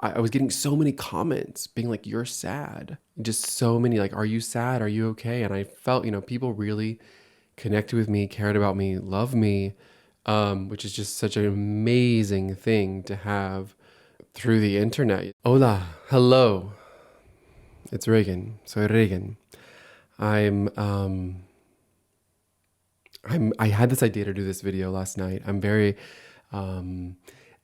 I was getting so many comments being like, you're sad. Just so many, like, are you sad? Are you okay? And I felt, people really connected with me, cared about me, loved me, which is just such an amazing thing to have through the internet. Hola, hello. It's Reagan. Soy Reagan. I'm I had this idea to do this video last night. I'm very um,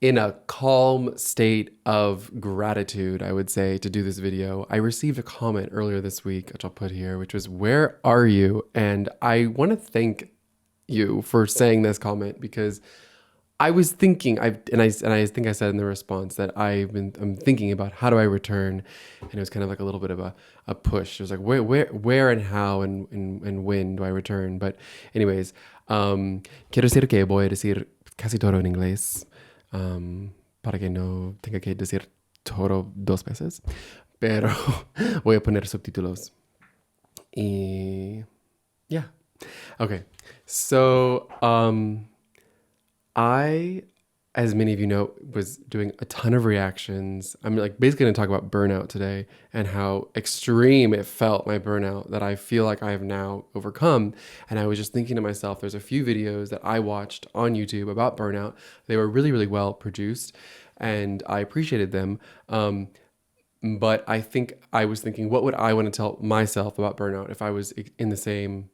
in a calm state of gratitude, I would say, to do this video. I received a comment earlier this week, which I'll put here, which was, "Where are you?" And I want to thank you for saying this comment because I was thinking, I think I said in the response that I'm thinking about how do I return, and it was kind of like a little bit of a push. It was like where and how and when do I return? But anyways, quiero decir que voy a decir casi todo en inglés, para que no tenga que decir todo dos veces, pero voy a poner subtítulos. Y yeah, okay, so I, as many of you know, was doing a ton of reactions. I'm like basically going to talk about burnout today and how extreme it felt, my burnout, that I feel like I have now overcome. And I was just thinking to myself, there's a few videos that I watched on YouTube about burnout. They were really, really well produced and I appreciated them. But I think I was thinking, what would I want to tell myself about burnout if I was in the same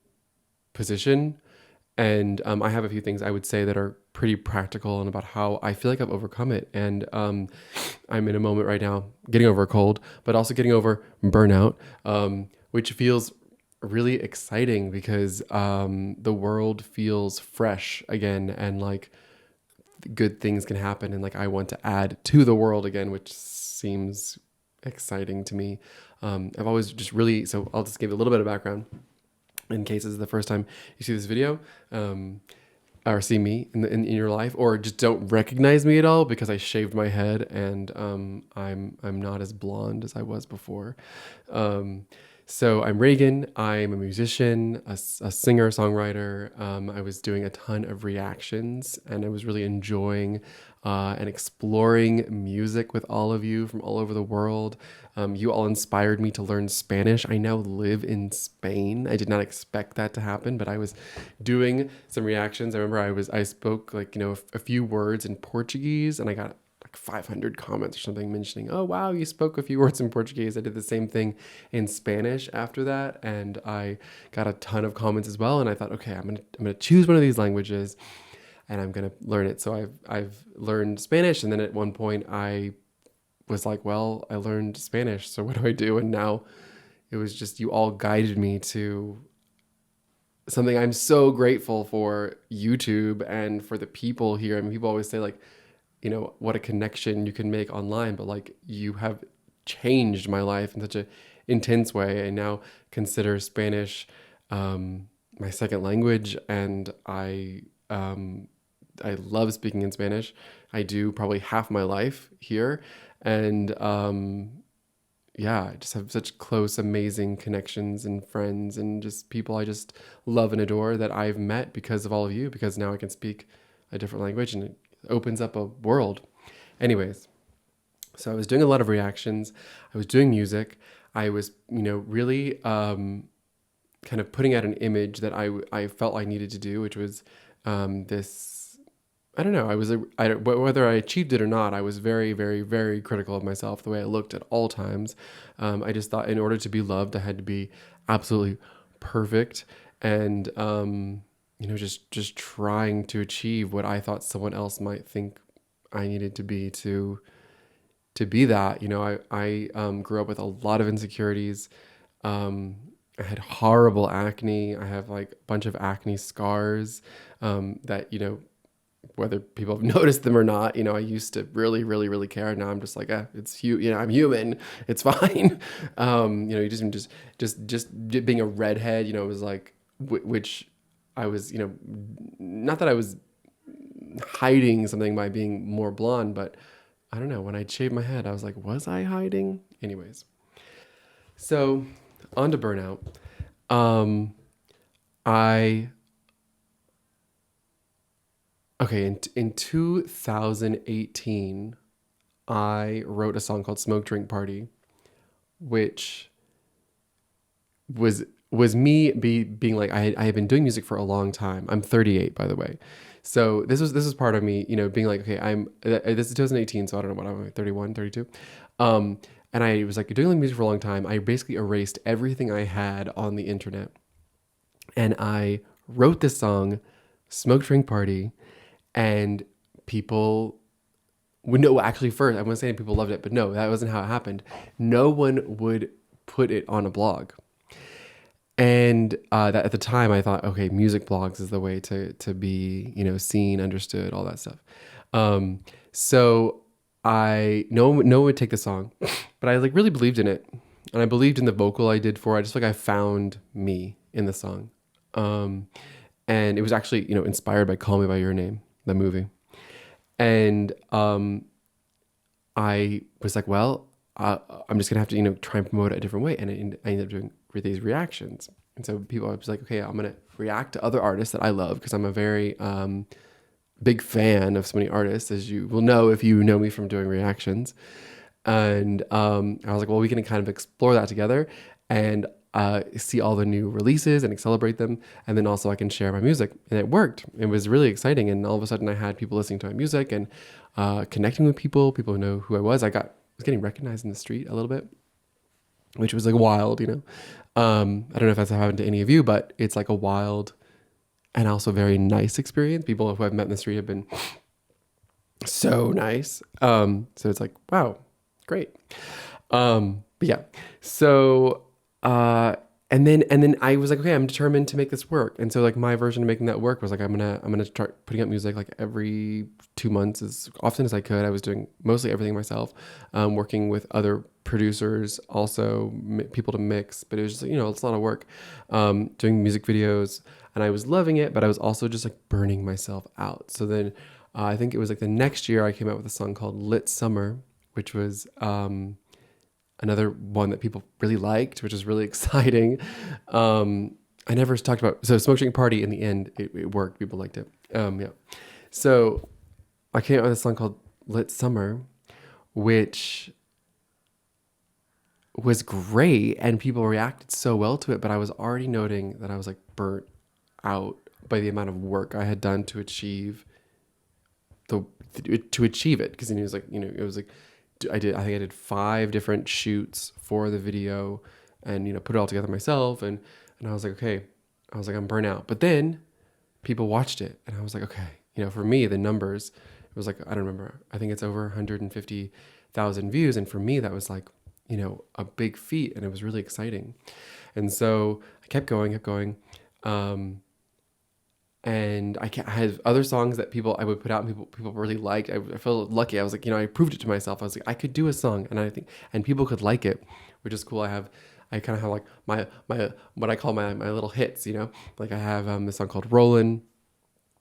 position? And I have a few things I would say that are pretty practical and about how I feel like I've overcome it. And I'm in a moment right now getting over a cold, but also getting over burnout, which feels really exciting because the world feels fresh again and like good things can happen. And like I want to add to the world again, which seems exciting to me. I've always just really, so I'll just give a little bit of background in case this is the first time you see this video, or see me in your life, or just don't recognize me at all because I shaved my head and I'm not as blonde as I was before. So I'm Reagan. I'm a musician, a singer, songwriter. I was doing a ton of reactions and I was really enjoying and exploring music with all of you from all over the world. You all inspired me to learn Spanish. I now live in Spain. I did not expect that to happen, but I was doing some reactions. I remember I spoke like, a few words in Portuguese and I got like 500 comments or something mentioning, "Oh, wow, you spoke a few words in Portuguese." I did the same thing in Spanish after that. And I got a ton of comments as well. And I thought, okay, I'm going to choose one of these languages and I'm going to learn it. So I've learned Spanish. And then at one point I was like, well, I learned Spanish, so what do I do? And now it was just, you all guided me to something I'm so grateful for, YouTube, and for the people here. I mean, people always say like, what a connection you can make online, but like you have changed my life in such a intense way. I now consider Spanish my second language, and I love speaking in Spanish. I do probably half my life here. And yeah, I just have such close, amazing connections and friends and just people I just love and adore that I've met because of all of you, because now I can speak a different language and it opens up a world. Anyways, so I was doing a lot of reactions. I was doing music. I was, really kind of putting out an image that I felt I needed to do, which was this. I don't know. Whether I achieved it or not, I was very, very, very critical of myself, the way I looked at all times. I just thought in order to be loved, I had to be absolutely perfect, and just trying to achieve what I thought someone else might think I needed to be that. I grew up with a lot of insecurities. I had horrible acne. I have like a bunch of acne scars that, whether people have noticed them or not, I used to really, really, really care. Now I'm just like, I'm human. It's fine. You just being a redhead, it was like, which I was, not that I was hiding something by being more blonde, but I don't know. When I shaved my head, I was like, was I hiding? Anyways, so on to burnout. Okay, in 2018, I wrote a song called Smoke Drink Party, which was me being like I had been doing music for a long time. I'm 38, by the way. So this was part of me, being like, okay, this is 2018, so I don't know what I'm like, 31, 32. Um, and I was like doing music for a long time. I basically erased everything I had on the internet, and I wrote this song, Smoke Drink Party, and people would no, actually first I wasn't saying people loved it, but no, that wasn't how it happened. No one would put it on a blog. And that at the time I thought, okay, music blogs is the way to be, seen, understood, all that stuff. Um, so no one would take the song, but I like really believed in it, and I believed in the vocal I did for it. I just like I found me in the song, and it was actually inspired by "Call Me by Your Name," the movie, and I was like, well, I'm just gonna have to try and promote it a different way, and I ended up doing these reactions. And so I was like, okay, I'm gonna react to other artists that I love because I'm a very big fan of so many artists, as you will know if you know me from doing reactions. And I was like, well, we can kind of explore that together and see all the new releases and celebrate them. And then also I can share my music. And it worked. It was really exciting. And all of a sudden I had people listening to my music and connecting with people who know who I was. Was getting recognized in the street a little bit, which was like wild. I don't know if that's happened to any of you, but it's like a wild and also very nice experience. People who I've met in the street have been so nice. So it's like, wow, great. But yeah, so, and then I was like, okay, I'm determined to make this work. And so like my version of making that work was like, I'm going to start putting out music like every 2 months as often as I could. I was doing mostly everything myself, working with other producers, also people to mix, but it was just, it's a lot of work, doing music videos, and I was loving it, but I was also just like burning myself out. So then, I think it was like the next year I came out with a song called Lit Summer, which was, another one that people really liked, which is really exciting. I never talked about, so Smoke Drink Party in the end, it worked. People liked it. Yeah. So I came out with a song called Lit Summer, which was great and people reacted so well to it, but I was already noting that I was like burnt out by the amount of work I had done to achieve it. Because it was like, it was like, I think I did 5 different shoots for the video and, put it all together myself. And I was like, okay, I was like, I'm burnt out. But then people watched it and I was like, okay, for me, the numbers, it was like, I don't remember. I think it's over 150,000 views. And for me, that was like, a big feat, and it was really exciting. And so I kept going. And I had other songs that I would put out and people really liked. I felt lucky. I was like, I proved it to myself. I was like, I could do a song, and people could like it, which is cool. I kind of have like my what I call my little hits, like I have this song called Rollin',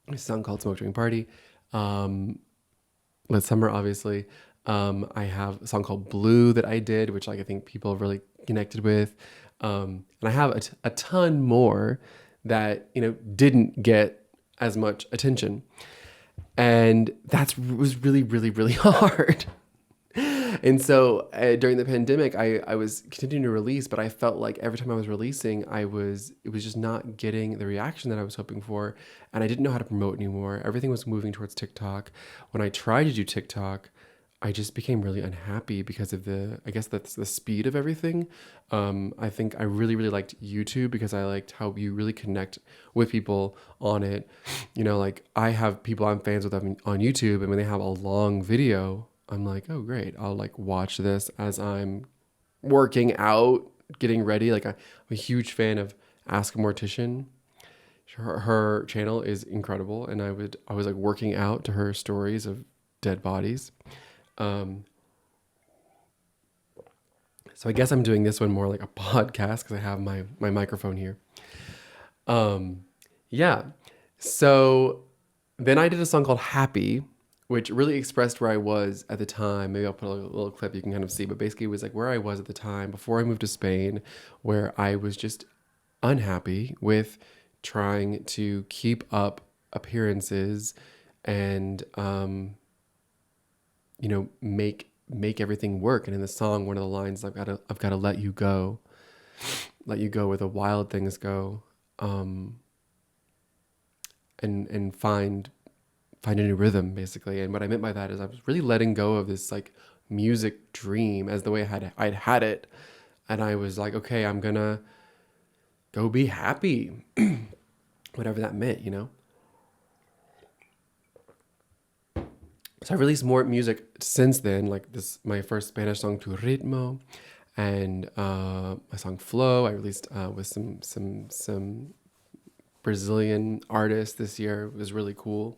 a song called Smoke Drink Party, Lit Summer, obviously. I have a song called Blue that I did, which like I think people really connected with. And I have a ton more that, didn't get as much attention. And was really, really, really hard. And so during the pandemic, I was continuing to release, but I felt like every time I was releasing, it was just not getting the reaction that I was hoping for. And I didn't know how to promote anymore. Everything was moving towards TikTok. When I tried to do TikTok, I just became really unhappy because of I guess that's the speed of everything. I think I really, really liked YouTube because I liked how you really connect with people on it. Like I have people I'm fans with on YouTube, and when they have a long video, I'm like, oh, great. I'll like watch this as I'm working out, getting ready. Like I'm a huge fan of Ask a Mortician. Her channel is incredible. And I was like working out to her stories of dead bodies. So I guess I'm doing this one more like a podcast because I have my microphone here. Yeah. So then I did a song called Happy, which really expressed where I was at the time. Maybe I'll put a little clip you can kind of see, but basically it was like where I was at the time before I moved to Spain, where I was just unhappy with trying to keep up appearances and, make make everything work. And in the song, one of the lines, I've got to let you go where the wild things go, and find a new rhythm, basically. And what I meant by that is I was really letting go of this like music dream as the way I'd had it. And I was like, okay, I'm gonna go be happy, whatever that meant, you know? So I released more music since then, like this, my first Spanish song, Tu Ritmo, and my song Flow. I released with some Brazilian artists this year. It was really cool.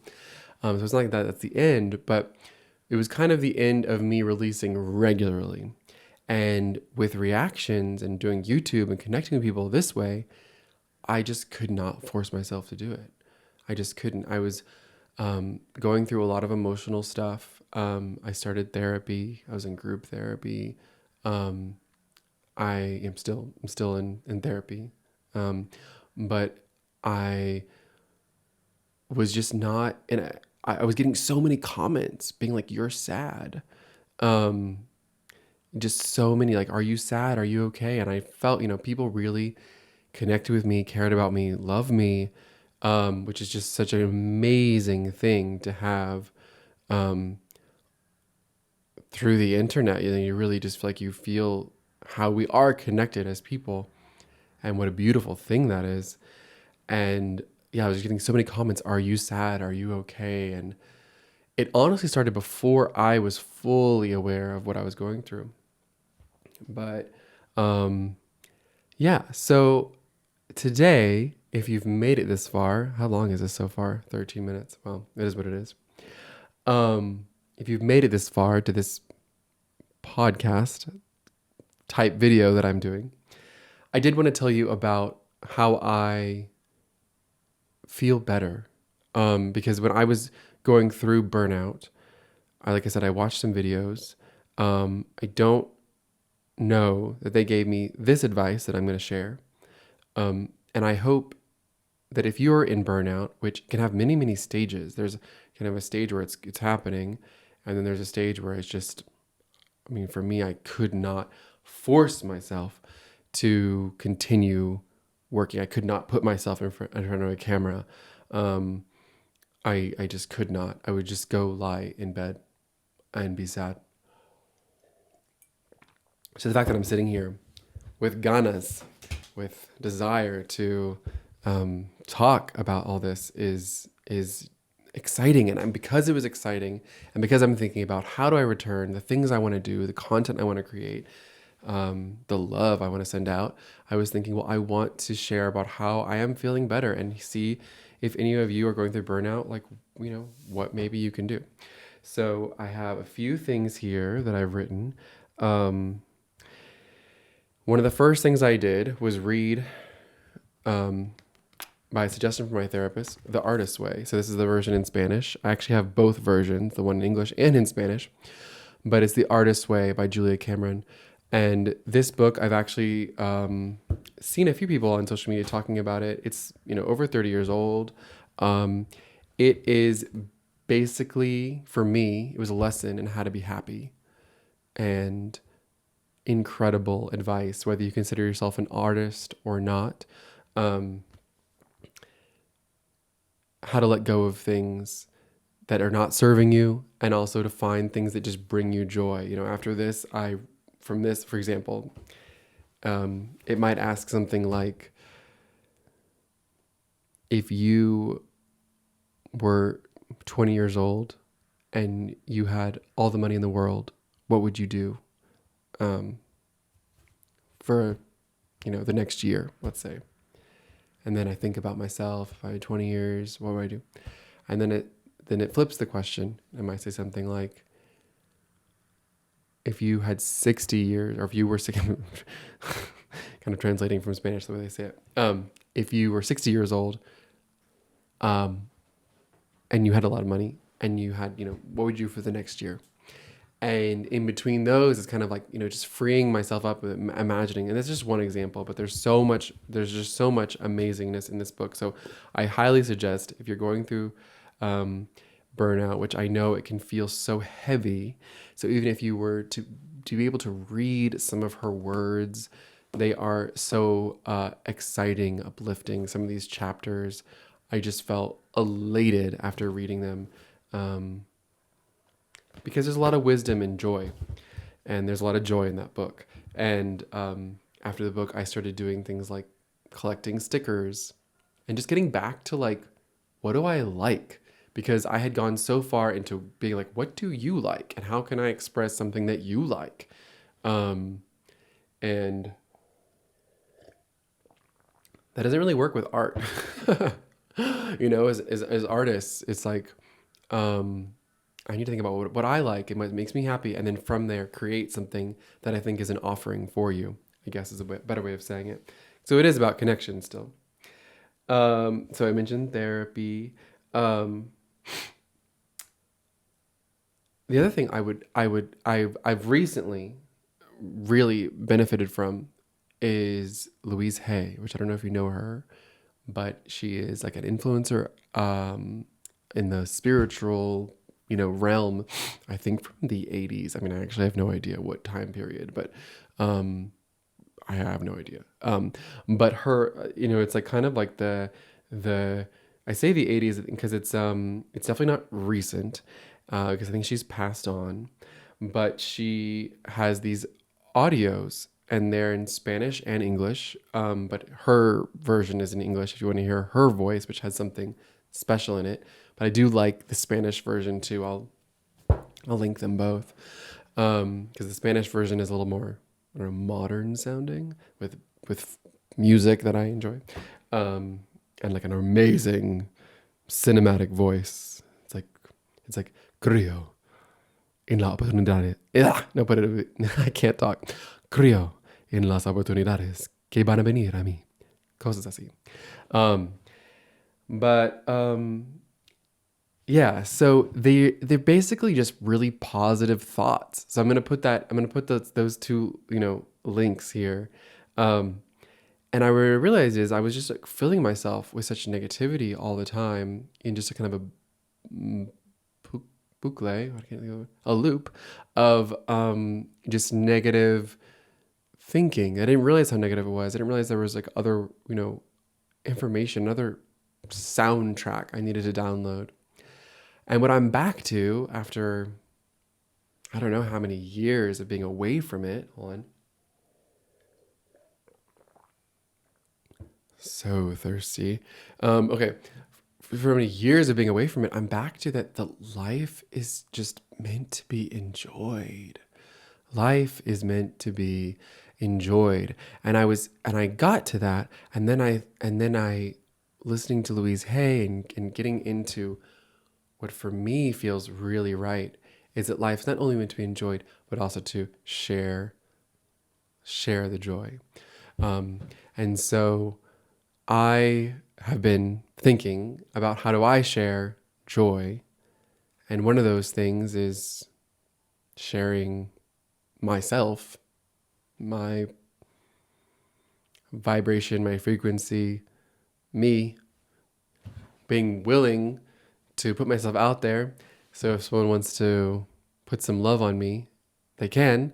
So it's not like that's the end, but it was kind of the end of me releasing regularly. And with reactions and doing YouTube and connecting with people this way, I just could not force myself to do it. I just couldn't. I was going through a lot of emotional stuff. I started therapy. I was in group therapy. I am still in therapy. But I was just not, and I was getting so many comments being like, you're sad. Just so many, like, are you sad? Are you okay? And I felt, people really connected with me, cared about me, loved me, which is just such an amazing thing to have through the internet. You really just feel like you feel how we are connected as people and what a beautiful thing that is. And yeah, I was getting so many comments, are you sad? Are you okay? And it honestly started before I was fully aware of what I was going through. But yeah, so today, if you've made it this far, how long is this so far? 13 minutes. Well, it is what it is. If you've made it this far to this podcast type video that I'm doing, I did want to tell you about how I feel better. Because when I was going through burnout, like I said, I watched some videos. I don't know that they gave me this advice that I'm going to share. And I hope that if you're in burnout, which can have many, many stages, there's kind of a stage where it's happening. And then there's a stage where it's just, for me, I could not force myself to continue working. I could not put myself in front of a camera. I just could not. I would just go lie in bed and be sad. So the fact that I'm sitting here with ganas, with desire to talk about all this is exciting. And because it was exciting, and because I'm thinking about how do I return, the things I want to do, the content I want to create, the love I want to send out, I was thinking, well, I want to share about how I am feeling better and see if any of you are going through burnout, like, what maybe you can do. So I have a few things here that I've written. One of the first things I did was read, by suggestion from my therapist, The Artist's Way. So this is the version in Spanish. I actually have both versions, the one in English and in Spanish, but it's The Artist's Way by Julia Cameron. And this book, I've actually seen a few people on social media talking about it. It's, over 30 years old. It is basically, for me, it was a lesson in how to be happy. And incredible advice, whether you consider yourself an artist or not. How to let go of things that are not serving you, and also to find things that just bring you joy. After this, from this, for example, it might ask something like, if you were 20 years old and you had all the money in the world, what would you do for, the next year, let's say? And then I think about myself, if I had 20 years, what would I do? And then it flips the question. I might say something like, if you had 60 years, or if you were kind of translating from Spanish the way they say it. If you were 60 years old, and you had a lot of money, and you had, what would you do for the next year? And in between those, it's kind of like, just freeing myself up with imagining. And that's just one example, but there's just so much amazingness in this book. So I highly suggest, if you're going through Burnout, which I know it can feel so heavy. So even if you were to be able to read some of her words, they are so exciting, uplifting. Some of these chapters, I just felt elated after reading them, um, because there's a lot of wisdom and joy, and there's a lot of joy in that book. And after the book, I started doing things like collecting stickers and just getting back to like, what do I like? Because I had gone so far into being like, what do you like? And how can I express something that you like? Um, and that doesn't really work with art. As artists, it's like, um, I need to think about what I like and what makes me happy. And then from there, create something that I think is an offering for you, I guess is a better way of saying it. So it is about connection still. So I mentioned therapy. Um, the other thing I've recently really benefited from is Louise Hay, which I don't know if you know her, but she is like an influencer in the spiritual, realm. I think from the 80s. I mean, I actually have no idea what time period, but um, I have no idea. But her, it's like kind of like the I say the 80s because it's definitely not recent, because I think she's passed on, but she has these audios and they're in Spanish and English. But her version is in English if you want to hear her voice, which has something special in it. But I do like the Spanish version too. I'll link them both, because the Spanish version is a little more, I don't know, modern sounding with music that I enjoy, and like an amazing cinematic voice. It's like creo en la oportunidad. No, but I can't talk. Creo en las oportunidades que van a venir a mí. Cosas así. Um, but yeah, so they're basically just really positive thoughts. So I'm gonna put those two, links here. Um, and I realized is I was just like filling myself with such negativity all the time in just a kind of a boucle, I can't think of it, a loop of just negative thinking. I didn't realize how negative it was. I didn't realize there was like other, information, other soundtrack I needed to download. And what I'm back to after, I don't know how many years of being away from it. Hold on. So thirsty. Okay. For many years of being away from it, I'm back to that the life is just meant to be enjoyed. Life is meant to be enjoyed. And I got to that, and then I listening to Louise Hay and getting into what for me feels really right is that life's not only meant to be enjoyed, but also to share the joy. Um, and so I have been thinking about how do I share joy. And one of those things is sharing myself, my vibration, my frequency, me, being willing to put myself out there. So if someone wants to put some love on me, they can.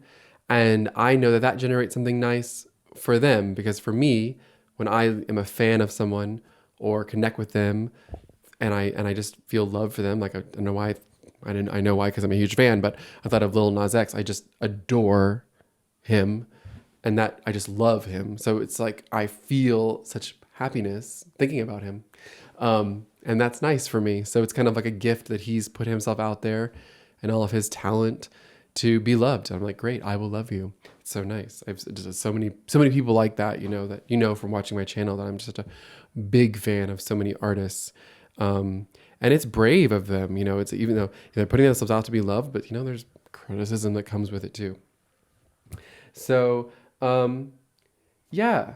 And I know that that generates something nice for them, because for me, when I am a fan of someone or connect with them, and I just feel love for them, like I don't know why, I know why because I'm a huge fan, but I thought of Lil Nas X. I just adore him, and that I just love him. So it's like I feel such happiness thinking about him, and that's nice for me. So it's kind of like a gift that he's put himself out there and all of his talent to be loved. I'm like, great, I will love you. It's so nice. I've just so many people like that, from watching my channel, that I'm just such a big fan of so many artists. And it's brave of them, it's even though they're putting themselves out to be loved, but there's criticism that comes with it too. So, yeah,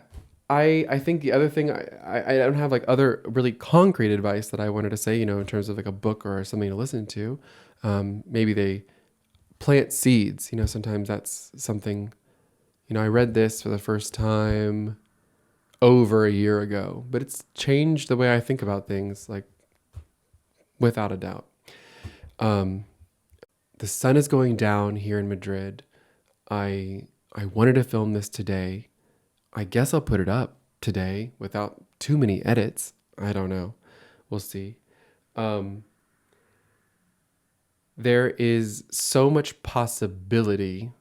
I think the other thing, I don't have like other really concrete advice that I wanted to say, in terms of like a book or something to listen to. Maybe they plant seeds, sometimes that's something, I read this for the first time over a year ago, but it's changed the way I think about things, like without a doubt. Um, the sun is going down here in Madrid. I wanted to film this today. I guess I'll put it up today without too many edits. I don't know. We'll see. Um, there is so much possibility.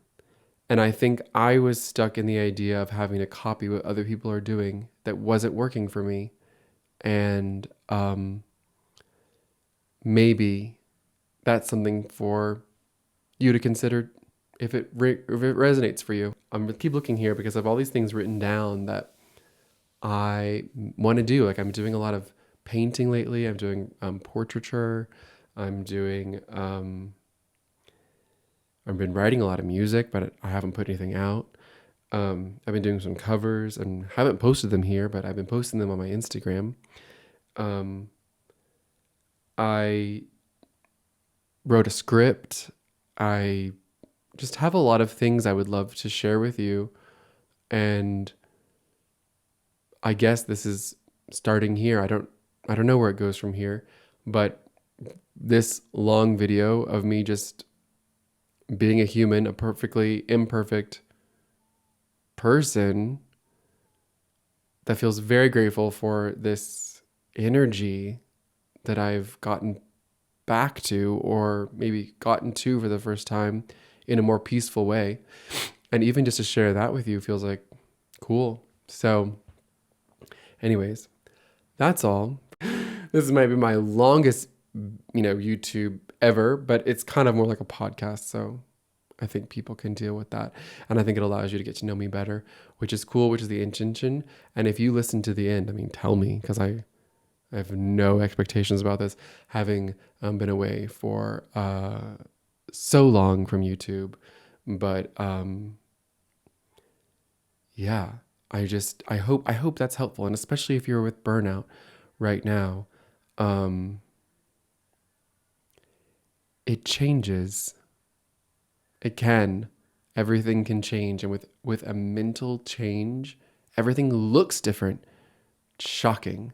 And I think I was stuck in the idea of having to copy what other people are doing that wasn't working for me. And maybe that's something for you to consider if it resonates for you. I'm gonna keep looking here because I have all these things written down that I want to do. Like I'm doing a lot of painting lately. I'm doing portraiture. I'm doing I've been writing a lot of music, but I haven't put anything out. I've been doing some covers and haven't posted them here, but I've been posting them on my Instagram. Um, I wrote a script. I just have a lot of things I would love to share with you. And I guess this is starting here. I don't know where it goes from here, but this long video of me just being a human, a perfectly imperfect person that feels very grateful for this energy that I've gotten back to, or maybe gotten to for the first time in a more peaceful way. And even just to share that with you feels like cool. So anyways, that's all. This might be my longest, YouTube ever, but it's kind of more like a podcast. So I think people can deal with that. And I think it allows you to get to know me better, which is cool, which is the intention. And if you listen to the end, I mean, tell me, because I have no expectations about this, having been away for so long from YouTube. But yeah, I hope that's helpful. And especially if you're with burnout right now, it changes. It can. Everything can change. And with a mental change, everything looks different. Shocking.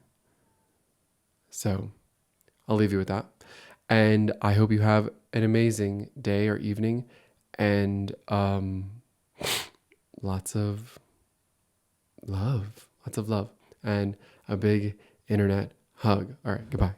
So I'll leave you with that. And I hope you have an amazing day or evening, and lots of love, and a big internet hug. All right, goodbye.